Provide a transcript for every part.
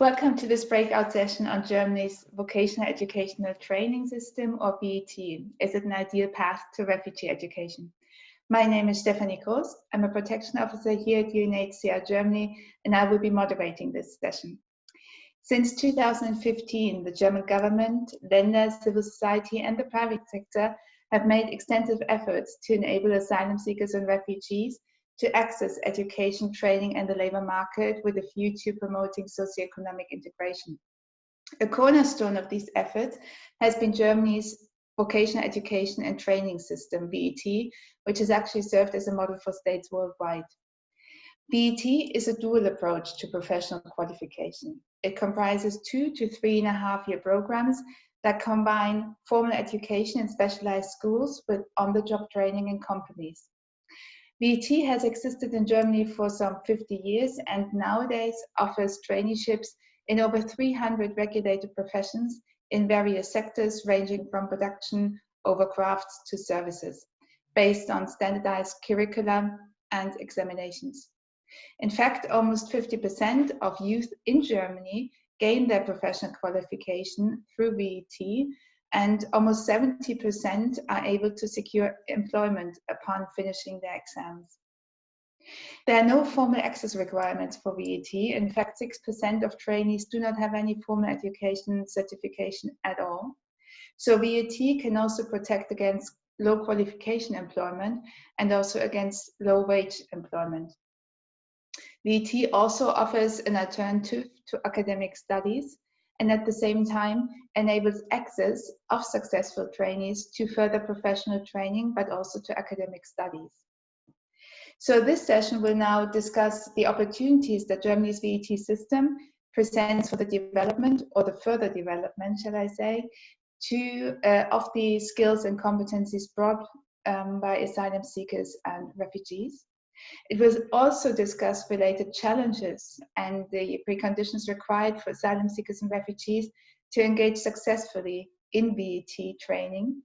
Welcome to this breakout session on Germany's Vocational Educational Training System, or VET. Is it an ideal path to refugee education? My name is Stephanie Groß. I'm a protection officer here at UNHCR Germany, and I will be moderating this session. Since 2015, the German government, Länder, civil society, and the private sector have made extensive efforts to enable asylum seekers and refugees to access education, training, and the labor market with a view to promoting socioeconomic integration. A cornerstone of these efforts has been Germany's Vocational Education and Training System, VET, which has actually served as a model for states worldwide. VET is a dual approach to professional qualification. It comprises 2 to 3.5 year programs that combine formal education in specialized schools with on-the-job training in companies. VET has existed in Germany for some 50 years and nowadays offers traineeships in over 300 regulated professions in various sectors ranging from production over crafts to services, based on standardized curricula and examinations. In fact, almost 50% of youth in Germany gain their professional qualification through VET, and almost 70% are able to secure employment upon finishing their exams. There are no formal access requirements for VET. In fact, 6% of trainees do not have any formal education certification at all. So VET can also protect against low qualification employment and also against low wage employment. VET also offers an alternative to academic studies, and at the same time enables access of successful trainees to further professional training, but also to academic studies. So this session will now discuss the opportunities that Germany's VET system presents for the development, or the further development, shall I say, of the skills and competencies brought by asylum seekers and refugees. It will also discuss related challenges and the preconditions required for asylum seekers and refugees to engage successfully in VET training.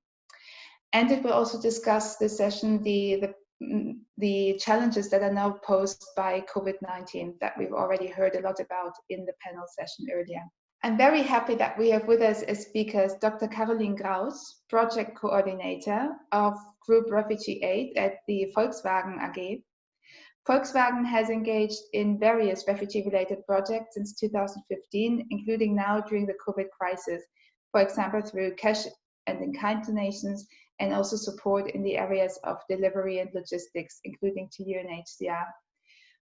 And it will also discuss this session the challenges that are now posed by COVID-19 that we've already heard a lot about in the panel session earlier. I'm very happy that we have with us as speakers Dr. Caroline Graus, Project Coordinator of Group Refugee Aid at the Volkswagen AG. Volkswagen has engaged in various refugee-related projects since 2015, including now during the COVID crisis, for example, through cash and in-kind donations, and also support in the areas of delivery and logistics, including to UNHCR.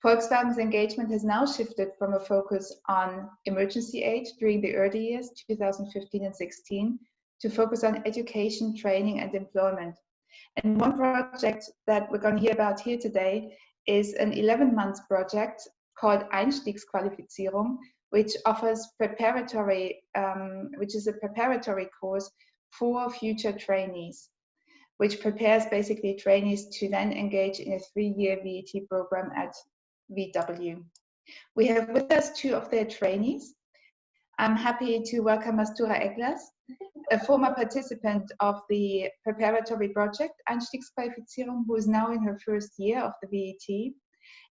Volkswagen's engagement has now shifted from a focus on emergency aid during the early years, 2015 and 16, to focus on education, training, and employment. And one project that we're going to hear about here today is an 11-month project called Einstiegsqualifizierung, which offers which is a preparatory course for future trainees, which prepares basically trainees to then engage in a 3-year VET program at VW. We have with us 2 of their trainees. I'm happy to welcome Mastura Eglas, a former participant of the preparatory project Einstiegsqualifizierung, who is now in her 1st year of the VET,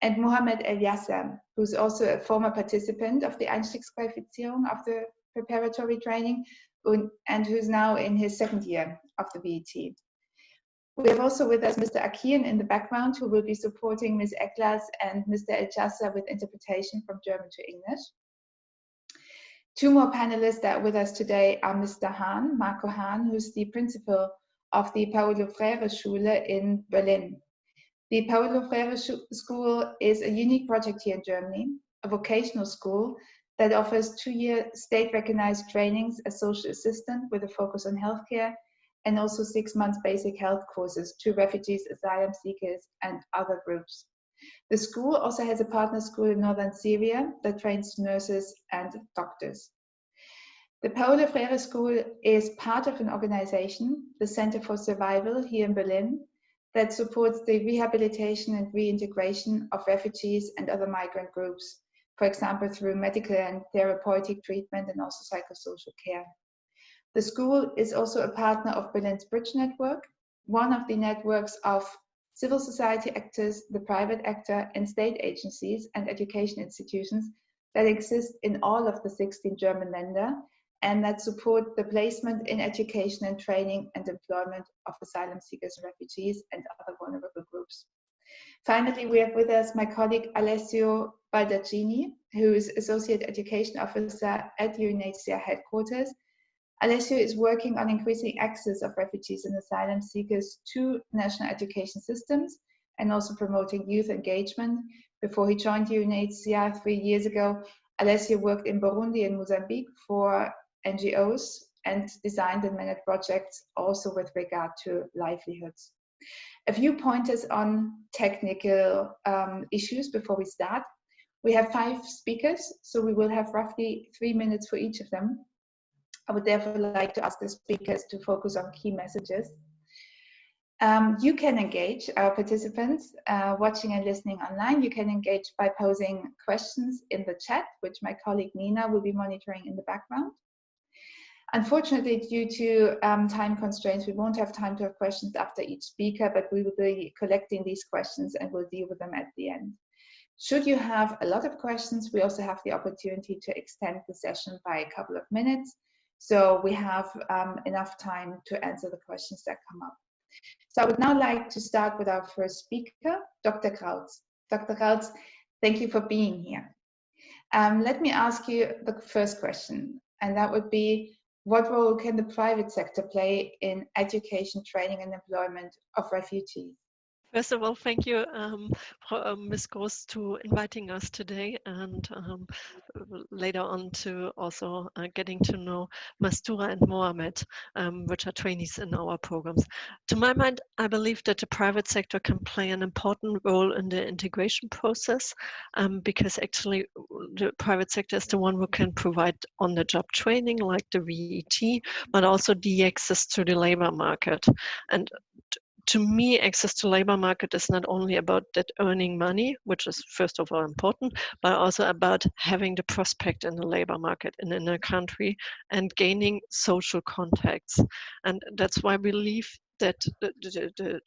and Mohamed El Yasser, who's also a former participant of the Einstiegsqualifizierung of the preparatory training, and who's now in his 2nd year of the VET. We have also with us Mr. Kiron in the background, who will be supporting Ms. Eglas and Mr. El Yasser with interpretation from German to English. 2 more panelists that are with us today are Mr. Hahn, Marco Hahn, who's the principal of the Paulo Freire Schule in Berlin. The Paulo Freire School is a unique project here in Germany, a vocational school that offers 2-year state-recognized trainings as social assistant with a focus on healthcare, and also 6 months basic health courses to refugees, asylum seekers, and other groups. The school also has a partner school in northern Syria that trains nurses and doctors. The Paulo Freire School is part of an organization, the Center for Survival here in Berlin, that supports the rehabilitation and reintegration of refugees and other migrant groups, for example, through medical and therapeutic treatment and also psychosocial care. The school is also a partner of Berlin's Bridge Network, one of the networks of civil society actors, the private actor, and state agencies and education institutions that exist in all of the 16 German länder and that support the placement in education and training and employment of asylum seekers, refugees, and other vulnerable groups. Finally, we have with us my colleague Alessio Baldacchini, who is Associate Education Officer at UNHCR headquarters. Alessio is working on increasing access of refugees and asylum seekers to national education systems and also promoting youth engagement. Before he joined UNHCR 3 years ago, Alessio worked in Burundi and Mozambique for NGOs and designed and managed projects also with regard to livelihoods. A few pointers on technical issues before we start. We have 5 speakers, so we will have roughly 3 minutes for each of them. I would therefore like to ask the speakers to focus on key messages. You can engage our participants watching and listening online. You can engage by posing questions in the chat, which my colleague Nina will be monitoring in the background. Unfortunately, due to time constraints, we won't have time to have questions after each speaker, but we will be collecting these questions and we'll deal with them at the end. Should you have a lot of questions, we also have the opportunity to extend the session by a couple of minutes. So we have enough time to answer the questions that come up. So I would now like to start with our first speaker, Dr. Krautz. Dr. Krautz, thank you for being here. Let me ask you the first question, and that would be, what role can the private sector play in education, training, and employment of refugees? First of all, thank you, Ms. Groß, to inviting us today, and later on to also getting to know Mastura and Mohamed, which are trainees in our programs. To my mind, I believe that the private sector can play an important role in the integration process, because actually the private sector is the one who can provide on-the-job training like the VET, but also the access to the labor market. And to me, access to labor market is not only about that earning money, which is first of all important, but also about having the prospect in the labor market in a country and gaining social contacts. And that's why I believe that the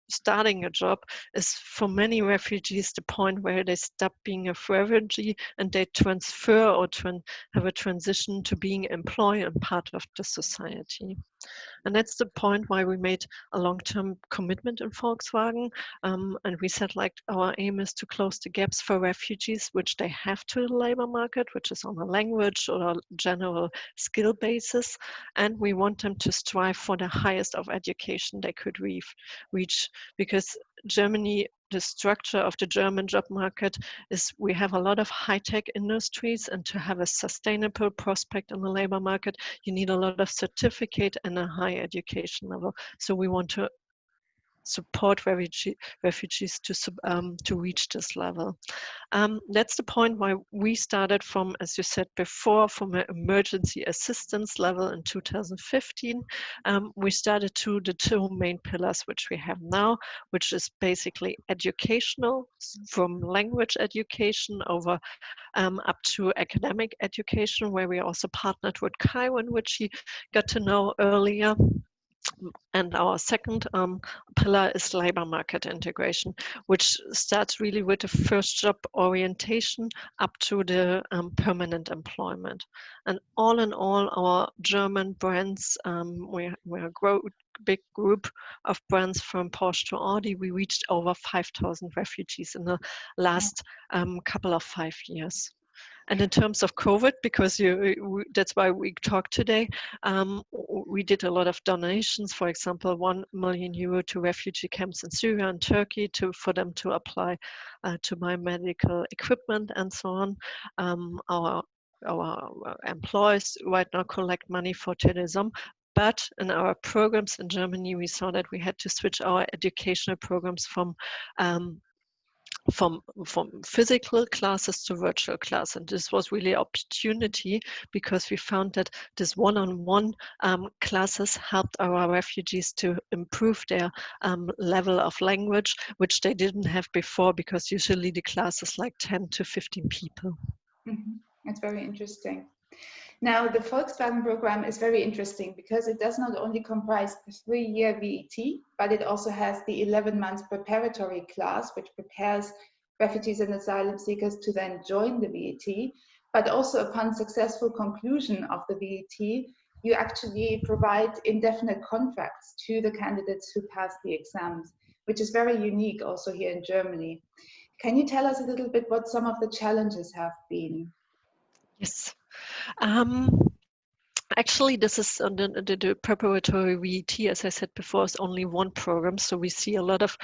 starting a job is for many refugees the point where they stop being a refugee and they transfer or have a transition to being employed and part of the society. And that's the point why we made a long-term commitment in Volkswagen. And we said, like, our aim is to close the gaps for refugees, which they have to the labor market, which is on a language or a general skill basis. And we want them to strive for the highest of education they could reach, because Germany, the structure of the German job market is we have a lot of high-tech industries, and to have a sustainable prospect in the labor market, you need a lot of certificate and a high education level. So we want to support refugees to reach this level. That's the point why we started from, as you said before, from an emergency assistance level in 2015. We started to the 2 main pillars which we have now, which is basically educational, from language education over up to academic education, where we also partnered with Kiron, which you got to know earlier. And our second pillar is labor market integration, which starts really with the first job orientation up to the permanent employment. And all in all, our German brands, we're a big group of brands from Porsche to Audi. We reached over 5,000 refugees in the last couple of 5 years. And in terms of COVID, because that's why we talked today, we did a lot of donations, for example, €1 million to refugee camps in Syria and Turkey for them to apply to buy medical equipment and so on. Our employees right now collect money for tourism. But in our programs in Germany, we saw that we had to switch our educational programs from physical classes to virtual class. And this was really an opportunity, because we found that this one-on-one classes helped our refugees to improve their level of language, which they didn't have before, because usually the class is like 10 to 15 people. Mm-hmm. That's very interesting. Now, the Volkswagen program is very interesting because it does not only comprise the 3-year VET, but it also has the 11-month preparatory class, which prepares refugees and asylum seekers to then join the VET, but also upon successful conclusion of the VET, you actually provide indefinite contracts to the candidates who pass the exams, which is very unique also here in Germany. Can you tell us a little bit what some of the challenges have been? Yes. Actually, this is the preparatory VET, as I said before, is only one program. So we see a lot of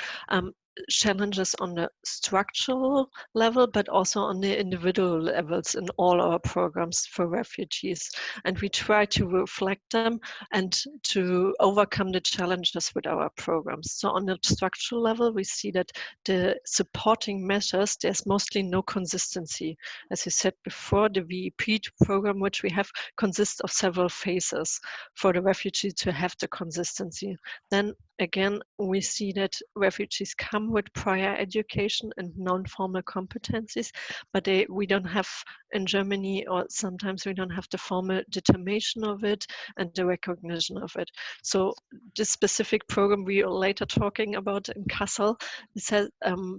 challenges on the structural level, but also on the individual levels in all our programs for refugees. And we try to reflect them and to overcome the challenges with our programs. So on the structural level, we see that the supporting measures, there's mostly no consistency. As you said before, the VEP program, which we have, consists of several phases for the refugee to have the consistency. Then again, we see that refugees come with prior education and non-formal competencies, but we don't have in Germany, or sometimes we don't have the formal determination of it and the recognition of it. So this specific program we are later talking about in Kassel, it says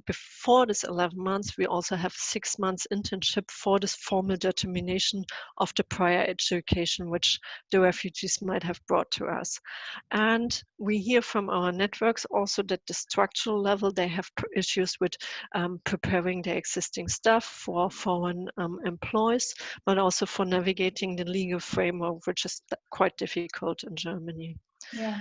before this 11 months, we also have 6 months internship for this formal determination of the prior education which the refugees might have brought to us. And we hear from our networks also that the structural level, they have issues with preparing their existing staff for foreign employees, but also for navigating the legal framework, which is quite difficult in Germany. Yeah.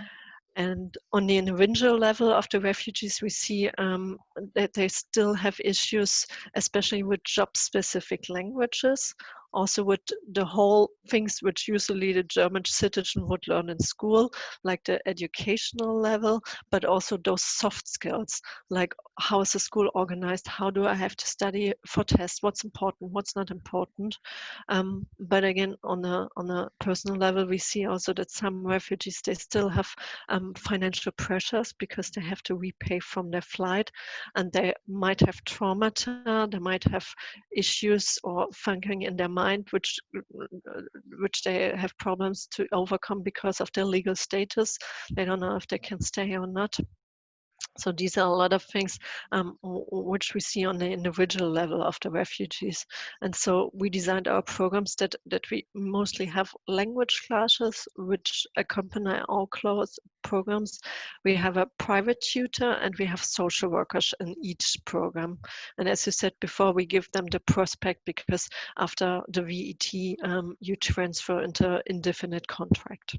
And on the individual level of the refugees, we see that they still have issues, especially with job-specific languages, also with the whole things which usually the German citizen would learn in school, like the educational level, but also those soft skills, like how is the school organized, how do I have to study for tests, what's important, what's not important. But again, on a personal level, we see also that some refugees, they still have financial pressures because they have to repay from their flight, and they might have traumata, they might have issues or thinking in their mind which they have problems to overcome because of their legal status. They don't know if they can stay or not. So these are a lot of things which we see on the individual level of the refugees. And so we designed our programs that we mostly have language classes which accompany all programs. We have a private tutor and we have social workers in each program. And as you said before, we give them the prospect because after the VET, you transfer into indefinite contract.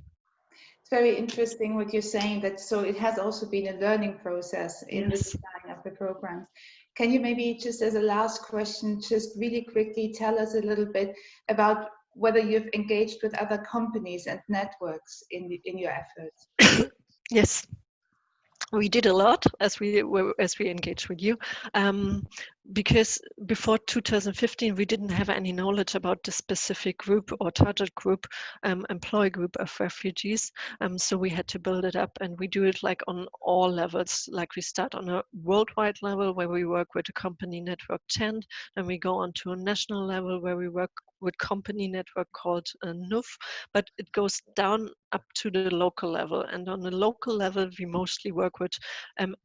It's very interesting what you're saying, that so it has also been a learning process in the Yes. design of the programs. Can you maybe just as a last question, just really quickly tell us a little bit about whether you've engaged with other companies and networks in your efforts? Yes. We did a lot as we engaged with you, because before 2015 we didn't have any knowledge about the specific group or target group, employee group of refugees. So we had to build it up, and we do it like on all levels. Like we start on a worldwide level where we work with a company network 10, and we go on to a national level where we work with company network called NUF, but it goes down up to the local level. And on the local level, we mostly work with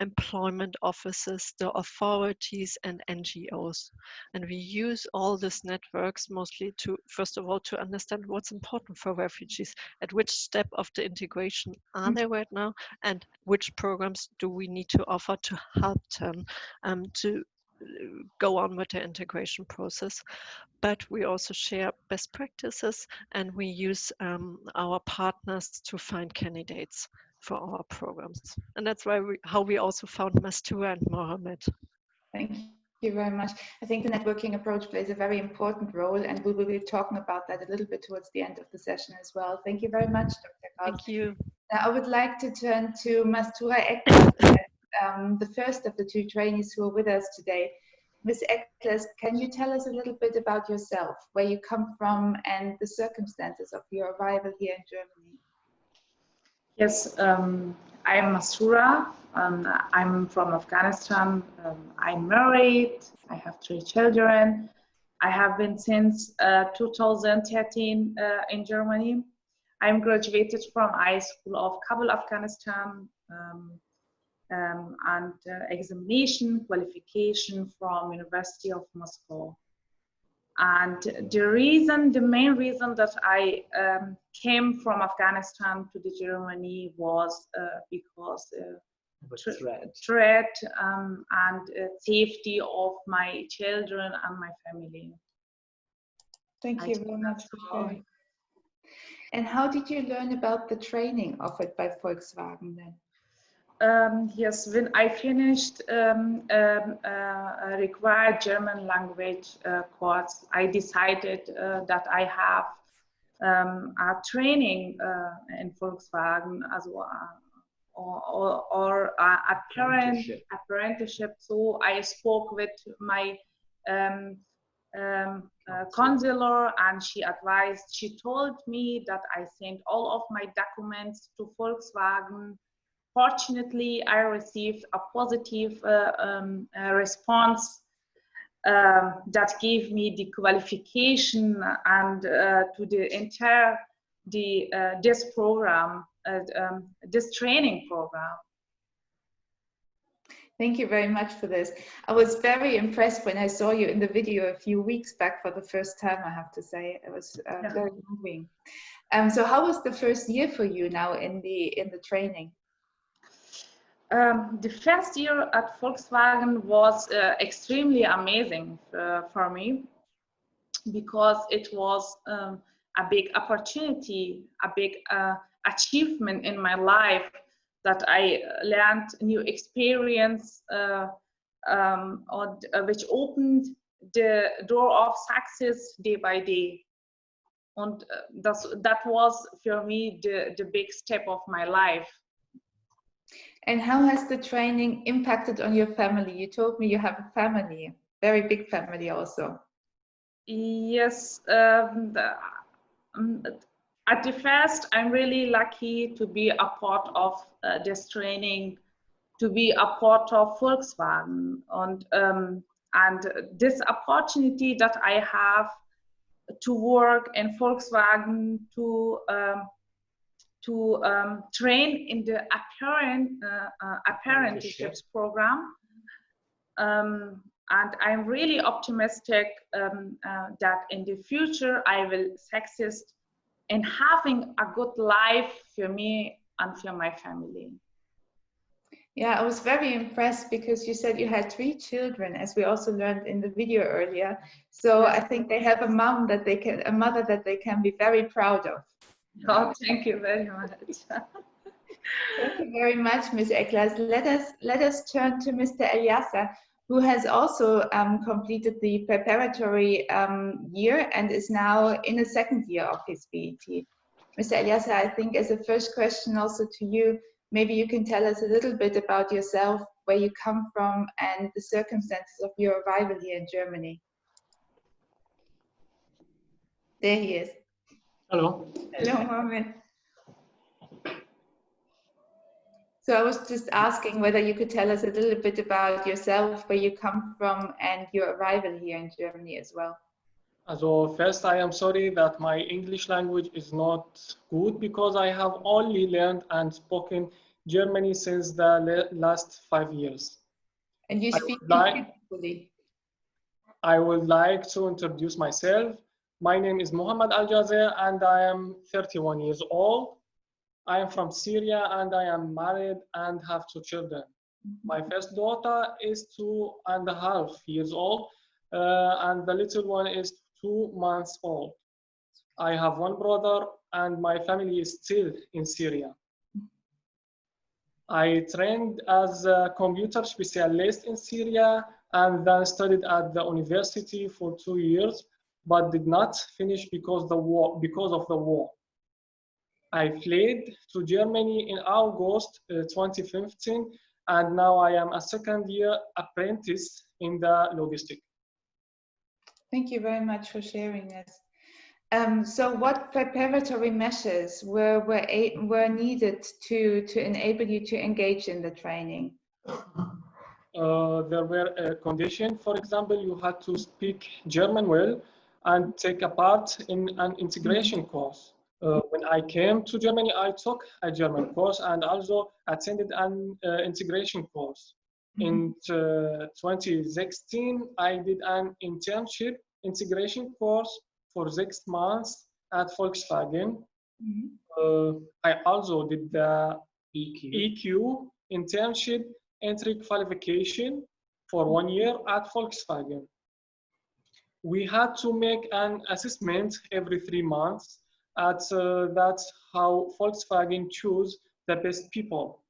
employment offices, the authorities, and NGOs. And we use all these networks mostly to, first of all, to understand what's important for refugees, at which step of the integration are they right now, and which programs do we need to offer to help them to go on with the integration process. But we also share best practices, and we use our partners to find candidates for our programs. And that's how we also found Mastura and Mohammed. Thank you very much. I think the networking approach plays a very important role, and we will be talking about that a little bit towards the end of the session as well. Thank you very much, Dr. Gard. Thank you. Now, I would like to turn to Mastura Ekles, the first of the two trainees who are with us today. Ms. Ekles, can you tell us a little bit about yourself, where you come from, and the circumstances of your arrival here in Germany? Yes, I'm Mastura. I'm from Afghanistan. I'm married. I have 3 children. I have been since 2013 in Germany. I'm graduated from High School of Kabul, Afghanistan. and examination qualification from University of Moscow. And the main reason that I came from Afghanistan to the Germany was because threat and safety of my children and my family. Thank you very much for sharing. And how did you learn about the training offered by Volkswagen then? Yes, when I finished a required German language course, I decided that I have a training in Volkswagen as well, or apprenticeship. So I spoke with my counselor, and she told me that I sent all of my documents to Volkswagen. Fortunately, I received a positive response that gave me the qualification and to the entire this program, this training program. Thank you very much for this. I was very impressed when I saw you in the video a few weeks back for the first time, I have to say. It was very moving. So how was the first year for you now in the training? The first year at Volkswagen was extremely amazing for me, because it was a big opportunity, a big achievement in my life, that I learned new experience which opened the door of success day by day. And that was for me the big step of my life. And how has the training impacted on your family? You told me you have a family, very big family also. Yes, at the first, I'm really lucky to be a part of this training, to be a part of Volkswagen, and this opportunity that I have to work in Volkswagen, to train in the apprenticeships program. And I'm really optimistic that in the future I will succeed in having a good life for me and for my family. Yeah, I was very impressed because you said you had 3 children, as we also learned in the video earlier. So I think they have a mother that they can be very proud of. Oh, thank you very much. Thank you very much, Ms. Eklas. Let us turn to Mr. Eliasa, who has also completed the preparatory year and is now in the 2nd year of his BET. Mr. Eliasa, I think as a first question also to you, maybe you can tell us a little bit about yourself, where you come from, and the circumstances of your arrival here in Germany. There he is. Hello. Hello, Mohammed. So I was just asking whether you could tell us a little bit about yourself, where you come from, and your arrival here in Germany as well. So first, I am sorry that my English language is not good, because I have only learned and spoken German since the last 5 years. And you speak beautifully. I would like to introduce myself. My name is Mohammed Al-Jazer, and I am 31 years old. I am from Syria, and I am married and have 2 children. My first daughter is 2.5 years old, and the little one is 2 months old. I have 1 brother, and my family is still in Syria. I trained as a computer specialist in Syria, and then studied at the university for 2 years, but did not finish because of the war. I fled to Germany in August 2015, and now I am a 2nd year apprentice in the logistics. Thank you very much for sharing this. So what preparatory measures were needed to enable you to engage in the training? There were a condition. For example, you had to speak German well and take a part in an integration course. When I came to Germany, I took a German course and also attended an integration course. In 2016, I did an internship integration course for 6 months at Volkswagen. I also did the EQ internship entry qualification for 1 year at Volkswagen. We had to make an assessment every 3 months. That's how Volkswagen choose the best people.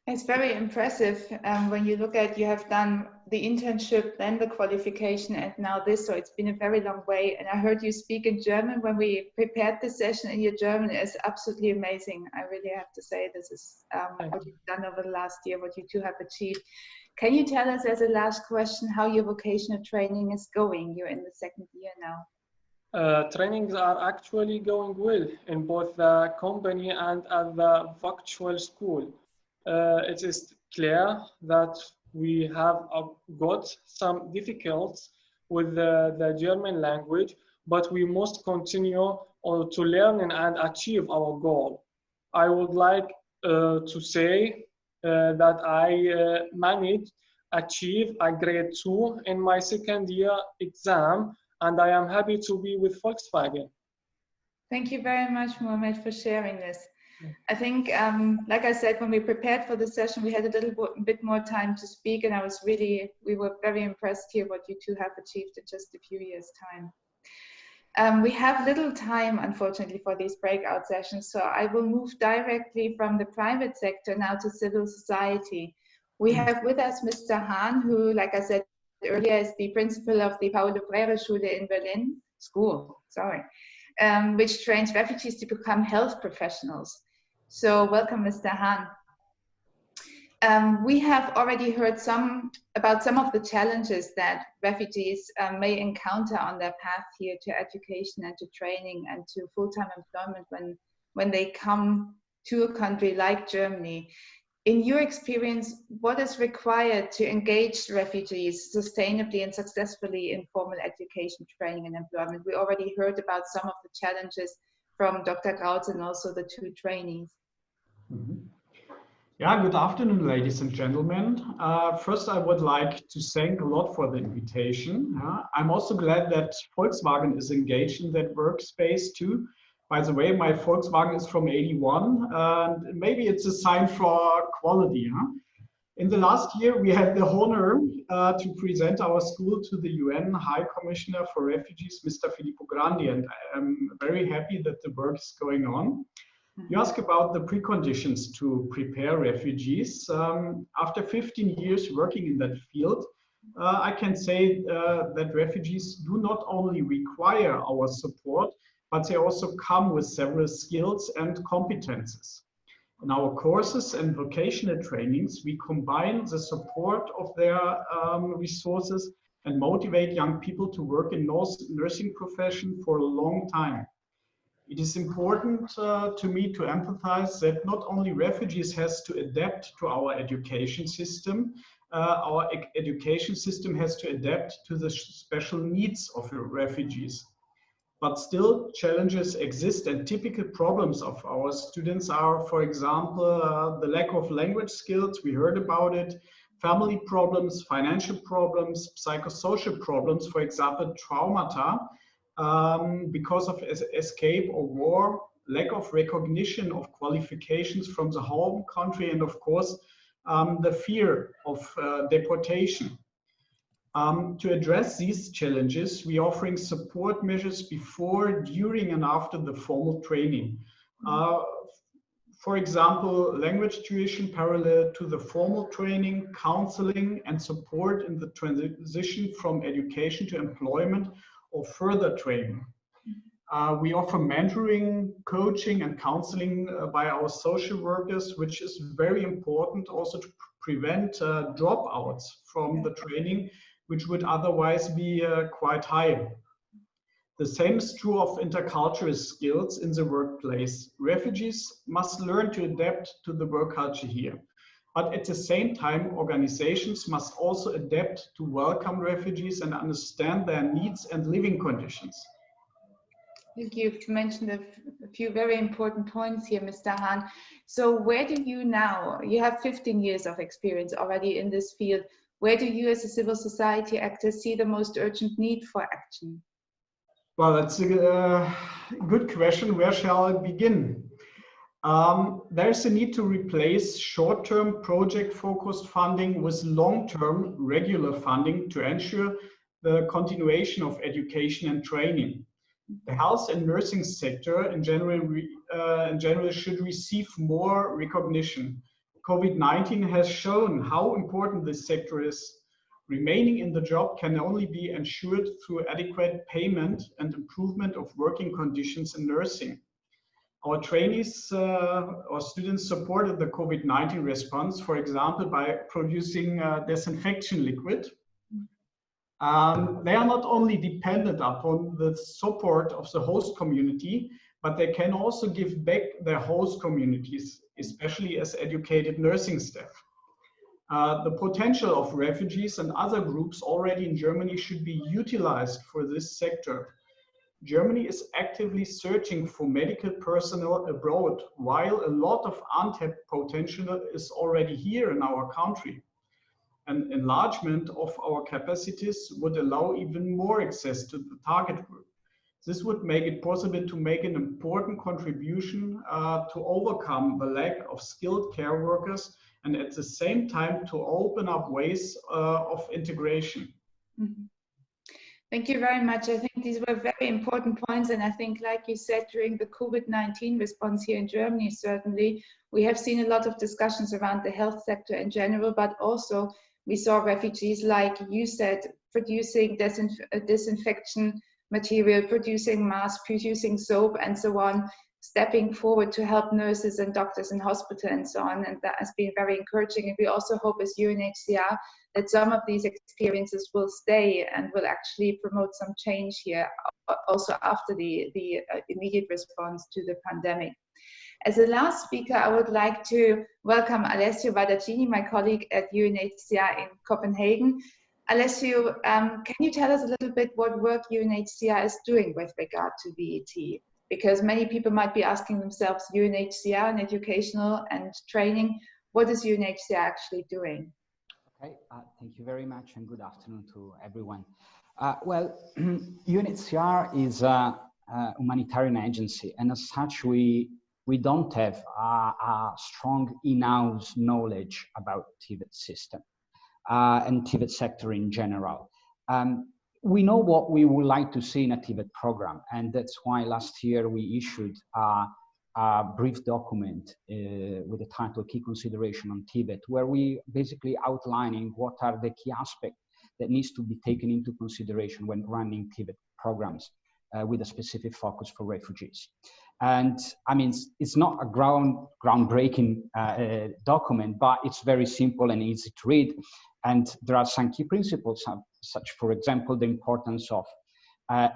It's very impressive when you look at, you have done the internship, then the qualification, and now this, so it's been a very long way. And I heard you speak in German when we prepared this session, and your German is absolutely amazing. I really have to say, this is what you've done over the last year, what you two have achieved. Can you tell us as a last question how your vocational training is going? You're in the 2nd year now. Trainings are actually going well in both the company and at the virtual school. It is clear that we have got some difficulties with the German language, but we must continue to learn and achieve our goal. I would like to say that I managed achieve a grade 2 in my 2nd year exam, and I am happy to be with Volkswagen. Thank you very much, Mohamed, for sharing this. I think, like I said, when we prepared for the session, we had a little bit more time to speak, and we were very impressed here what you two have achieved in just a few years' time. We have little time, unfortunately, for these breakout sessions, so I will move directly from the private sector now to civil society. We have with us Mr. Hahn, who, like I said earlier, is the principal of the Paulo Freire Schule in Berlin, which trains refugees to become health professionals. So welcome, Mr. Hahn. We have already heard about some of the challenges that refugees may encounter on their path here to education and to training and to full-time employment when they come to a country like Germany. In your experience, what is required to engage refugees sustainably and successfully in formal education, training and employment? We already heard about some of the challenges from Dr. Grautz and also the two trainees. Yeah, good afternoon, ladies and gentlemen. First, I would like to thank a lot for the invitation. I'm also glad that Volkswagen is engaged in that workspace too. By the way, my Volkswagen is from '81, and maybe it's a sign for quality. In the last year, we had the honor to present our school to the UN High Commissioner for Refugees, Mr. Filippo Grandi, and I'm very happy that the work is going on. You ask about the preconditions to prepare refugees. After 15 years working in that field, I can say that refugees do not only require our support, but they also come with several skills and competences. In our courses and vocational trainings, we combine the support of their resources and motivate young people to work in nursing profession for a long time. It is important to me to emphasize that not only refugees has to adapt to our education system has to adapt to the special needs of refugees. But still, challenges exist, and typical problems of our students are, for example, the lack of language skills, we heard about it, family problems, financial problems, psychosocial problems, for example, traumata, because of escape or war, lack of recognition of qualifications from the home country, and of course, the fear of deportation. To address these challenges, we are offering support measures before, during, and after the formal training. For example, language tuition parallel to the formal training, counseling, and support in the transition from education to employment or further training. We offer mentoring, coaching, and counseling by our social workers, which is very important also to prevent dropouts from the training, which would otherwise be quite high. The same is true of intercultural skills in the workplace. Refugees must learn to adapt to the work culture here. But at the same time, organizations must also adapt to welcome refugees and understand their needs and living conditions. You've mentioned a few very important points here, Mr. Hahn. So where do you now, you have 15 years of experience already in this field, where do you as a civil society actor see the most urgent need for action? Well, that's a good question. Where shall I begin? There's a need to replace short-term project-focused funding with long-term regular funding to ensure the continuation of education and training. The health and nursing sector in general should receive more recognition. COVID-19 has shown how important this sector is. Remaining in the job can only be ensured through adequate payment and improvement of working conditions in nursing. Our trainees or students supported the COVID-19 response, for example, by producing disinfection liquid. They are not only dependent upon the support of the host community, but they can also give back their host communities, especially as educated nursing staff. The potential of refugees and other groups already in Germany should be utilized for this sector. Germany is actively searching for medical personnel abroad, while a lot of untapped potential is already here in our country. An enlargement of our capacities would allow even more access to the target group. This would make it possible to make an important contribution to overcome the lack of skilled care workers and at the same time to open up ways of integration. Mm-hmm. Thank you very much. I think these were very important points, and I think, like you said, during the COVID-19 response here in Germany, certainly, we have seen a lot of discussions around the health sector in general, but also we saw refugees, like you said, producing disinfection material, producing masks, producing soap, and so on, stepping forward to help nurses and doctors in hospital and so on, and that has been very encouraging. And we also hope as UNHCR that some of these experiences will stay and will actually promote some change here, also after the immediate response to the pandemic. As a last speaker, I would like to welcome Alessio Badaccini, my colleague at UNHCR in Copenhagen. Alessio, can you tell us a little bit what work UNHCR is doing with regard to VET? Because many people might be asking themselves, UNHCR and educational and training, what is UNHCR actually doing? Okay, thank you very much and good afternoon to everyone. Well, UNHCR is a humanitarian agency, and as such we don't have a strong in-house knowledge about TVET system and TVET sector in general. We know what we would like to see in a TVET program, and that's why last year we issued a brief document with the title Key Consideration on TVET, where we basically outlining what are the key aspects that needs to be taken into consideration when running TVET programs with a specific focus for refugees. And I mean, it's not a groundbreaking document, but it's very simple and easy to read. And there are some key principles, such, for example, the importance of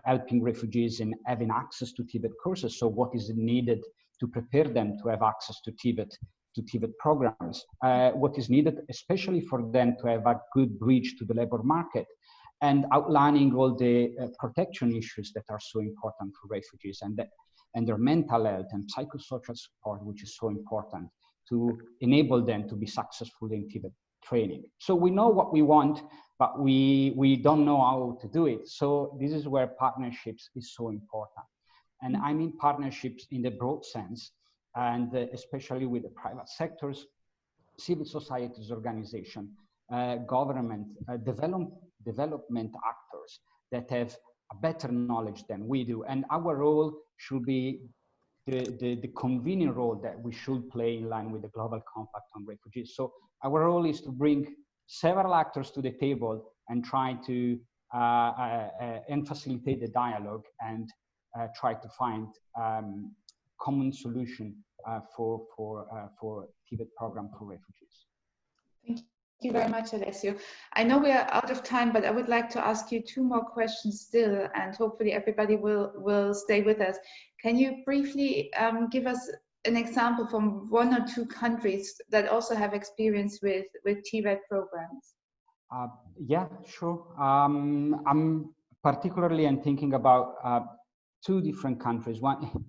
helping refugees in having access to TVET courses. So what is needed to prepare them to have access to TVET programs? What is needed, especially for them to have a good bridge to the labor market, and outlining all the protection issues that are so important for refugees, and their mental health and psychosocial support, which is so important to enable them to be successful in TVET training. So we know what we want, but we don't know how to do it. So this is where partnerships is so important. And I mean partnerships in the broad sense, and especially with the private sectors, civil societies organization, government, development actors that have a better knowledge than we do. And our role should be the convening role that we should play in line with the Global Compact on Refugees. So our role is to bring several actors to the table and try to and facilitate the dialogue and try to find common solution for TVET program for refugees. Thank you very much, Alessio. I know we are out of time, but I would like to ask you two more questions still, and hopefully everybody will stay with us. Can you briefly give us an example from one or two countries that also have experience with TVET programs? Yeah, sure. I'm thinking about two different countries,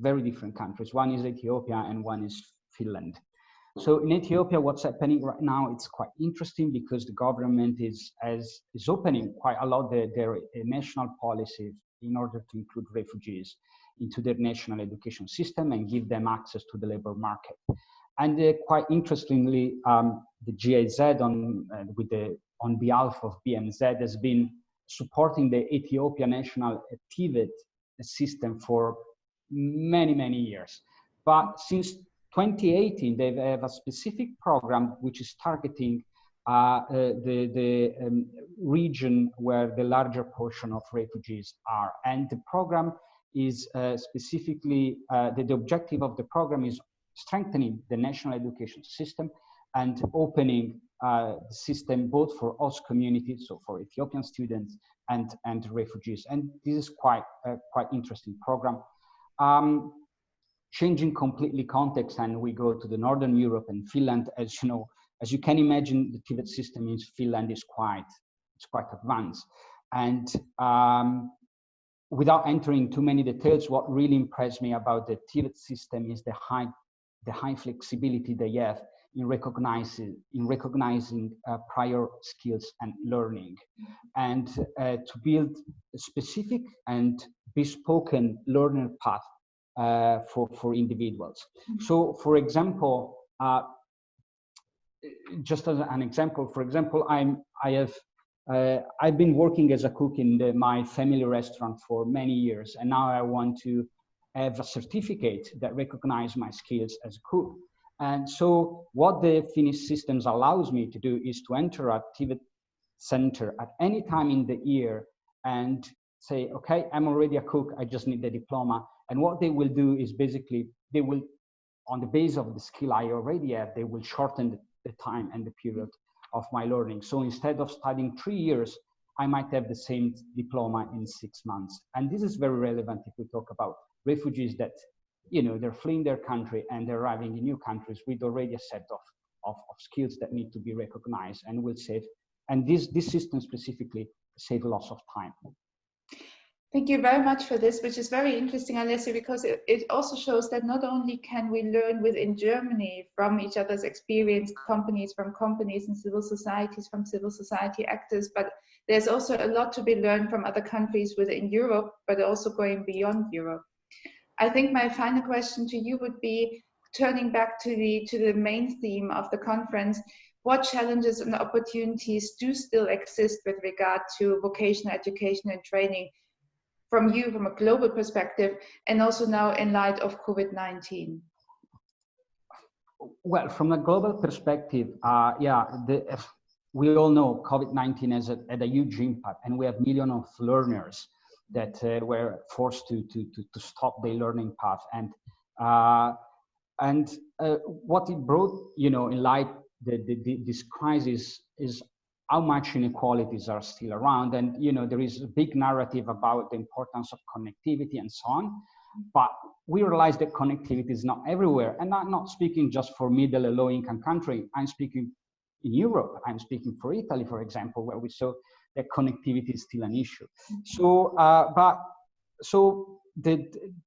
very different countries. One is Ethiopia and one is Finland. So in Ethiopia, what's happening right now, it's quite interesting because the government is opening quite a lot their national policies in order to include refugees into their national education system and give them access to the labor market. And quite interestingly, the GIZ on behalf of BMZ has been supporting the Ethiopia national TVET system for many, many years. But since 2018, they have a specific program which is targeting the region where the larger portion of refugees are. And the program is specifically, the objective of the program is strengthening the national education system and opening the system both for host communities, so for Ethiopian students and refugees. And this is quite interesting program. Changing completely context, and we go to the Northern Europe and Finland. As you know, as you can imagine, the TVET system in Finland is quite advanced. And without entering too many details, what really impressed me about the TVET system is the high flexibility they have in recognizing prior skills and learning, and to build a specific and bespoke learner path for individuals. So, for example, just as an example, for example, I've been working as a cook in my family restaurant for many years, and now I want to have a certificate that recognizes my skills as a cook. And so what the Finnish systems allows me to do is to enter a TVET center at any time in the year and say, okay, I'm already a cook, I just need the diploma. And what they will do is basically, they will, on the basis of the skill I already have, they will shorten the time and the period of my learning. So instead of studying 3 years, I might have the same diploma in 6 months. And this is very relevant if we talk about refugees that, you know, they're fleeing their country and they're arriving in new countries with already a set of skills that need to be recognized and will save. And this system specifically save lots of time. Thank you very much for this, which is very interesting, Alessia, because it also shows that not only can we learn within Germany from each other's experience, companies from companies and civil societies from civil society actors, but there's also a lot to be learned from other countries within Europe, but also going beyond Europe. I think my final question to you would be, turning back to the main theme of the conference, what challenges and opportunities do still exist with regard to vocational education and training from you, from a global perspective, and also now in light of COVID-19? Well, from a global perspective, we all know COVID-19 has had a huge impact, and we have millions of learners that were forced to stop their learning path. And what it brought, you know, in light this crisis is how much inequalities are still around. And, you know, there is a big narrative about the importance of connectivity and so on. But we realize that connectivity is not everywhere. And I'm not speaking just for middle and low income country. I'm speaking in Europe. I'm speaking for Italy, for example, where we saw that connectivity is still an issue. So,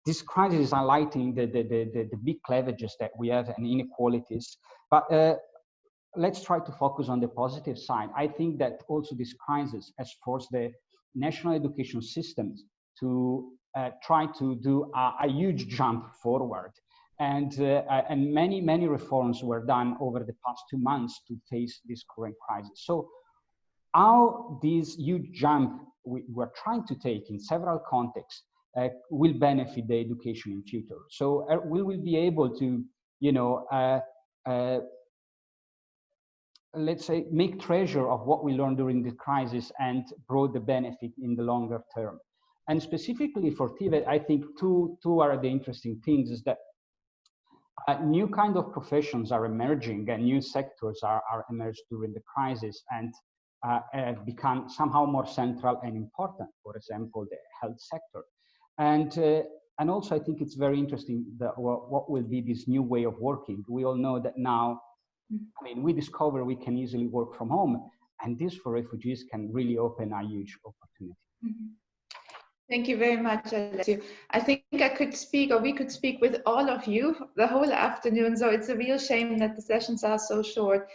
this crisis is highlighting the big cleavages that we have and inequalities. But let's try to focus on the positive side. I think that also this crisis has forced the national education systems to try to do a huge jump forward. And many reforms were done over the past 2 months to face this current crisis. So how this huge jump we're trying to take in several contexts will benefit the education in future. So we will be able to, you know, let's say, make treasure of what we learned during the crisis and brought the benefit in the longer term. And specifically for TVET, I think two are the interesting things is that new kind of professions are emerging and new sectors are emerged during the crisis and have become somehow more central and important, for example, the health sector. And also I think it's very interesting that what will be this new way of working. We all know that now, I mean, we discover we can easily work from home, and this for refugees can really open a huge opportunity. Thank you very much, Alessio. I think I could speak, or we could speak with all of you the whole afternoon, so it's a real shame that the sessions are so short.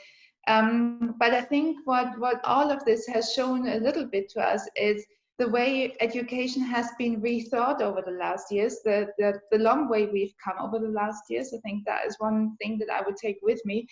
But I think what all of this has shown a little bit to us is the way education has been rethought over the last years, the long way we've come over the last years. I think that is one thing that I would take with me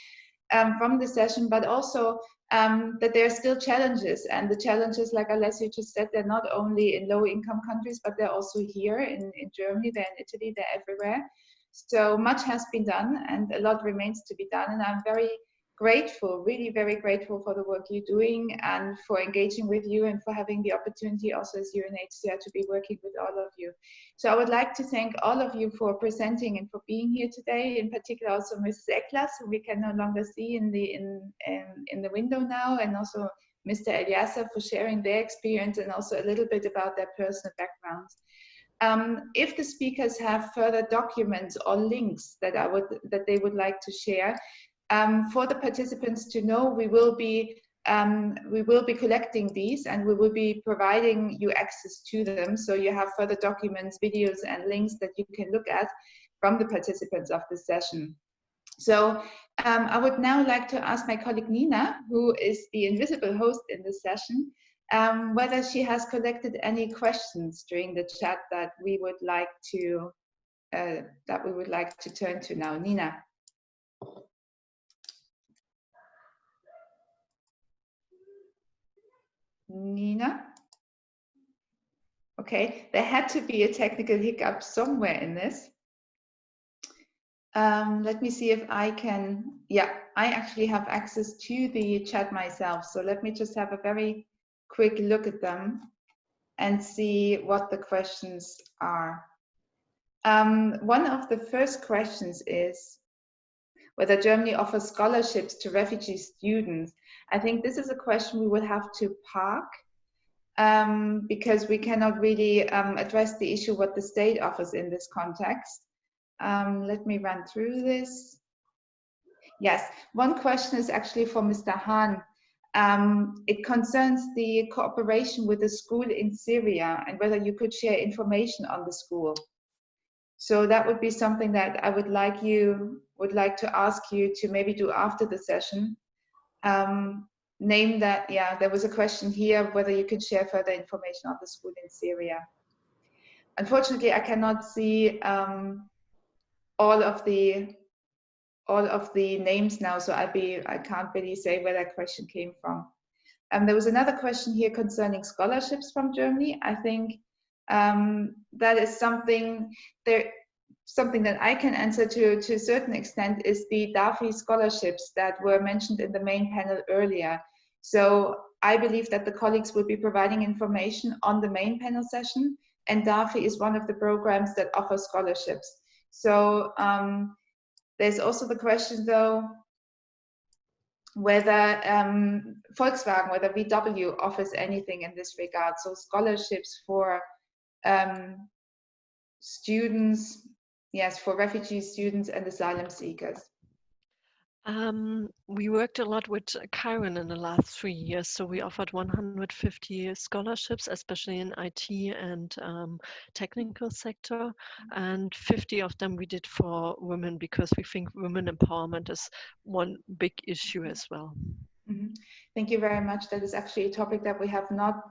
from the session, but also that there are still challenges, and the challenges, like Alessio just said, they're not only in low-income countries, but they're also here in Germany, they're in Italy, they're everywhere. So much has been done, and a lot remains to be done, and I'm very grateful, really very grateful for the work you're doing and for engaging with you and for having the opportunity also as UNHCR to be working with all of you. So I would like to thank all of you for presenting and for being here today, in particular also Mrs. Eklas, who we can no longer see in the window now, and also Mr. Eliasser for sharing their experience and also a little bit about their personal backgrounds. If the speakers have further documents or links that they would like to share, for the participants to know, we will be collecting these, and we will be providing you access to them, so you have further documents, videos and links that you can look at from the participants of this session. So I would now like to ask my colleague Nina, who is the invisible host in this session, whether she has collected any questions during the chat that we would like to turn to now. Nina. Nina? Okay, there had to be a technical hiccup somewhere in this. Let me see if I can, yeah, I actually have access to the chat myself. So let me just have a very quick look at them and see what the questions are. One of the first questions is whether Germany offers scholarships to refugee students. I think this is a question we will have to park because we cannot really address the issue what the state offers in this context. Let me run through this. Yes, one question is actually for Mr. Hahn. It concerns the cooperation with the school in Syria and whether you could share information on the school. So that would be something that I would like to ask you to maybe do after the session. Name that, yeah, there was a question here whether you could share further information on the school in Syria. Unfortunately, I cannot see all of the names now, so I can't really say where that question came from. There was another question here concerning scholarships from Germany. I think that is something that I can answer to a certain extent is the DAFI scholarships that were mentioned in the main panel earlier. So I believe that the colleagues will be providing information on the main panel session, and DAFI is one of the programs that offer scholarships. So there's also the question though, whether Volkswagen, whether VW offers anything in this regard. So scholarships for students, yes, for refugee students and asylum seekers. We worked a lot with Kiron in the last 3 years. So we offered 150 scholarships, especially in IT and technical sector. And 50 of them we did for women because we think women empowerment is one big issue as well. Mm-hmm. Thank you very much. That is actually a topic that we have not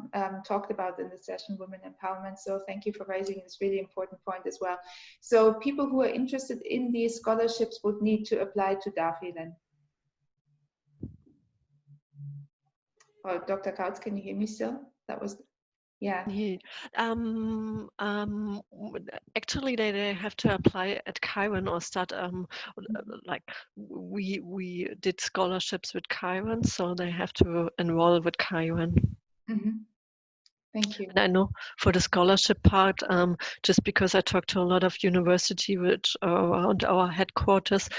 talked about in the session, women empowerment. So thank you for raising this really important point as well. So people who are interested in these scholarships would need to apply to DAFI then. Oh, Dr. Kautz, can you hear me still? That was, yeah. Actually, they have to apply at Kiron or start. Like we did scholarships with Kiron, so they have to enroll with Kiron. Mm-hmm. Thank you. And I know for the scholarship part, just because I talked to a lot of universities which are around our headquarters,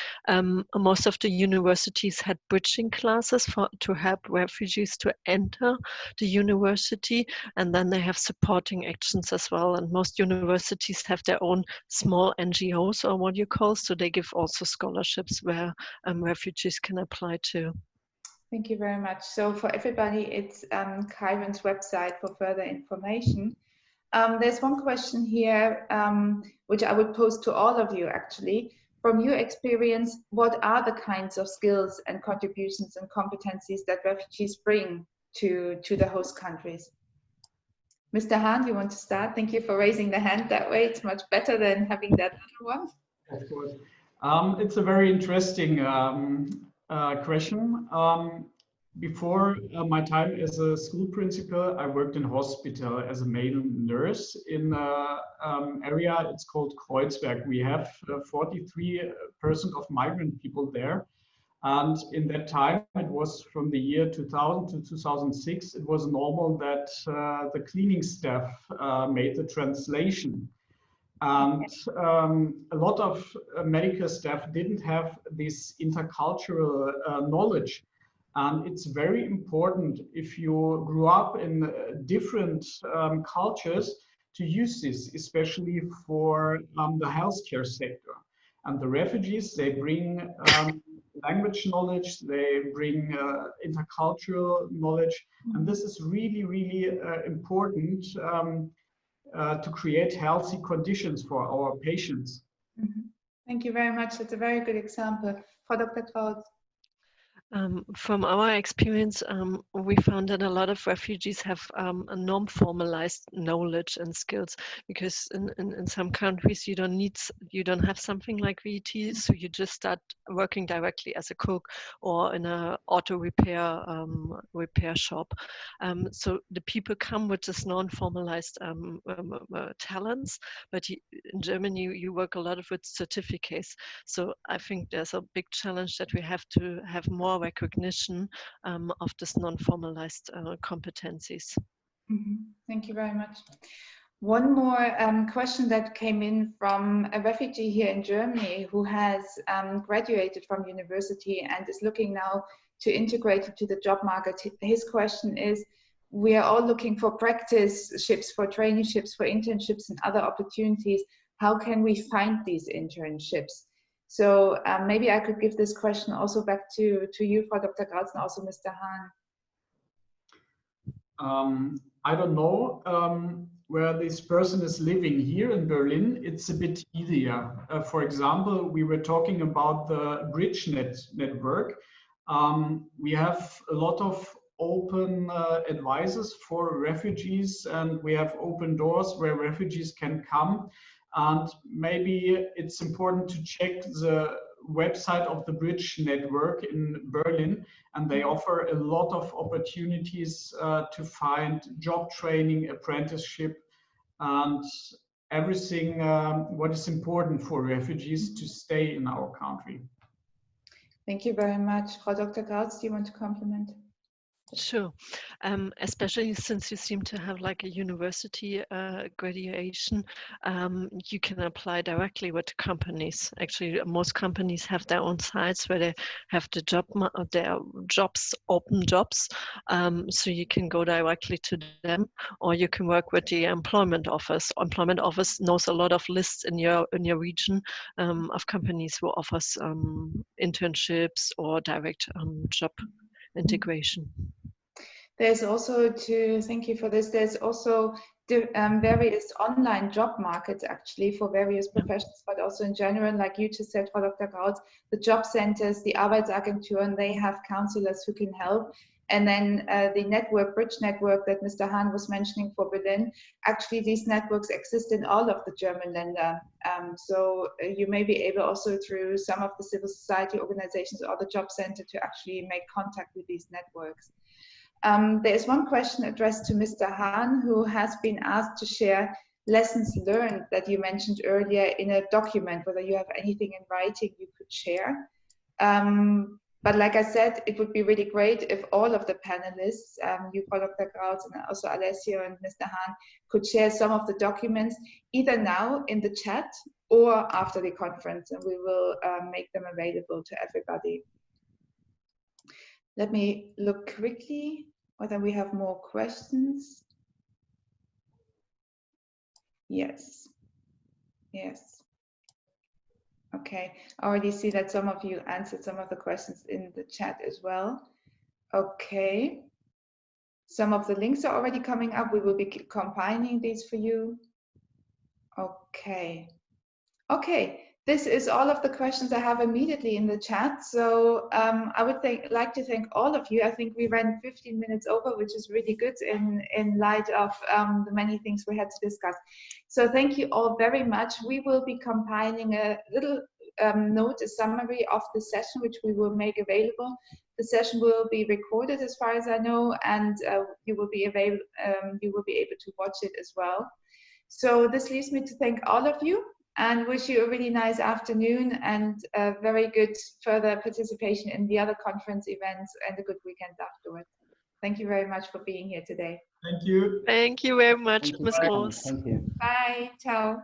most of the universities had bridging classes to help refugees to enter the university, and then they have supporting actions as well. And most universities have their own small NGOs or what you call, so they give also scholarships where refugees can apply to. Thank you very much. So for everybody, it's Kiron's website for further information. There's one question here, which I would pose to all of you actually. From your experience, what are the kinds of skills and contributions and competencies that refugees bring to the host countries? Mr. Hahn, you want to start? Thank you for raising the hand that way. It's much better than having that other one. Of course. It's a very interesting question. Before my time as a school principal, I worked in hospital as a male nurse in an area, it's called Kreuzberg. We have 43% of migrant people there. And in that time, it was from the year 2000 to 2006, it was normal that the cleaning staff made the translation. And a lot of medical staff didn't have this intercultural knowledge. And it's very important if you grew up in different cultures to use this, especially for the healthcare sector. And the refugees, they bring language knowledge, they bring intercultural knowledge. And this is really, really important to create healthy conditions for our patients. Thank you very much. That's a very good example. For Dr. Kraus. From our experience, we found that a lot of refugees have a non-formalized knowledge and skills, because in some countries you don't have something like VET, so you just start working directly as a cook or in a auto repair shop. So the people come with this non-formalized talents, but in Germany you work a lot with certificates. So I think there's a big challenge that we have to have more recognition of this non-formalized competencies. Thank you very much. One more question that came in from a refugee here in Germany who has graduated from university and is looking now to integrate into the job market. His question is, we are all looking for practiceships, for traineeships, for internships and other opportunities. How can we find these internships? So maybe I could give this question also back to you, for Dr. Kraus, and also Mr. Hahn. I don't know where this person is living. Here in Berlin, it's a bit easier. For example, we were talking about the BridgeNet network. We have a lot of open advices for refugees, and we have open doors where refugees can come. And maybe it's important to check the website of the Bridge Network in Berlin, and they offer a lot of opportunities to find job training, apprenticeship, and everything what is important for refugees to stay in our country. Thank you very much. Frau Dr. Kraus, do you want to compliment? Sure, especially since you seem to have like a university graduation, you can apply directly with companies. Actually, most companies have their own sites where they have their jobs, open jobs, so you can go directly to them, or you can work with the employment office. Employment office knows a lot of lists in your region of companies who offers internships or direct job integration. There's also, thank you for this, there's also various online job markets actually for various professions, but also in general, like you just said, Frau Dr. Kraus, the job centers, the Arbeitsagenturen, they have counselors who can help. And then the network, Bridge Network that Mr. Hahn was mentioning for Berlin, actually these networks exist in all of the German Länder. So you may be able also through some of the civil society organizations or the job center to actually make contact with these networks. There is one question addressed to Mr. Hahn, who has been asked to share lessons learned that you mentioned earlier in a document, whether you have anything in writing you could share. But like I said, it would be really great if all of the panelists, you, Dr. Kraus, and also Alessio and Mr. Hahn, could share some of the documents, either now in the chat or after the conference, and we will make them available to everybody. Let me look quickly whether we have more questions. Yes. Yes. Okay, I already see that some of you answered some of the questions in the chat as well. Okay, Some of the links are already coming up. We will be combining these for you. Okay. Okay. This is all of the questions I have immediately in the chat. So I would like to thank all of you. I think we ran 15 minutes over, which is really good in light of the many things we had to discuss. So thank you all very much. We will be compiling a little note, a summary of the session, which we will make available. The session will be recorded as far as I know, and you will be able to watch it as well. So this leaves me to thank all of you and wish you a really nice afternoon and a very good further participation in the other conference events and a good weekend afterwards. Thank you very much for being here today. Thank you. Thank you very much, Ms. Groß. Thank you. Bye. Ciao.